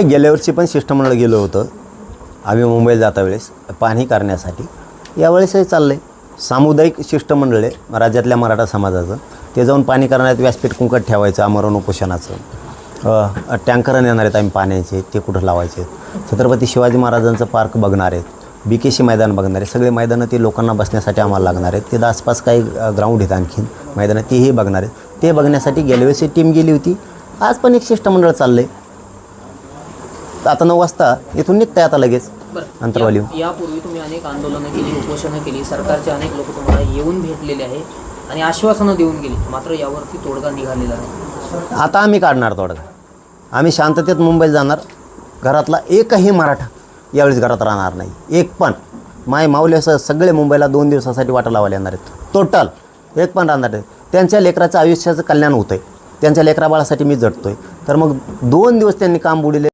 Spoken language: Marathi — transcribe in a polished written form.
गेल्या वर्षी पण शिष्टमंडळ गेलो होतं आम्ही मुंबईला जाता वेळेस पाहणी करण्यासाठी. यावेळेसही चाललं आहे सामुदायिक शिष्टमंडळ आहे राज्यातल्या मराठा समाजाचं. ते जाऊन पाणी करण्यात व्यासपीठ कुंकट ठेवायचं आमरण उपोषणाचं. टँकरं येणार आहेत आम्ही पाण्याचे ते कुठं लावायचे. छत्रपती शिवाजी महाराजांचं पार्क बघणार आहेत. BKC मैदान बघणार आहे. सगळे मैदानं ते लोकांना बसण्यासाठी आम्हाला लागणार आहेत. ते आसपास काही ग्राउंड आहेत आणखीन मैदानं तेही बघणार आहेत. ते बघण्यासाठी गेल्या वेळेस टीम गेली होती. आज पण एक शिष्टमंडळ चाललं आहे. आता 9 वाजता इथून निघताय आता लगेच अंतरवाली. यापूर्वी तुम्ही अनेक आंदोलनं केली, उपोषणं केली, सरकारचे अनेक लोक तुम्हाला येऊन भेटलेले आहे आणि आश्वासनं देऊन गेली, मात्र यावरती तोडगा निघालेला नाही. आता आम्ही काढणार तोडगा. आम्ही शांततेत मुंबईला जाणार. घरातला एकही मराठा यावेळेस घरात राहणार नाही. एक पण माऊलीसह सगळे मुंबईला 2 दिवसासाठी वाटा लावायला येणार आहेत. टोटल एक पण राहणार नाही. त्यांच्या लेकराचं आयुष्याचं कल्याण होतं आहे. त्यांच्या लेकराबाळासाठी मी झटतो आहे. तर मग 2 दिवस त्यांनी काम बुडले.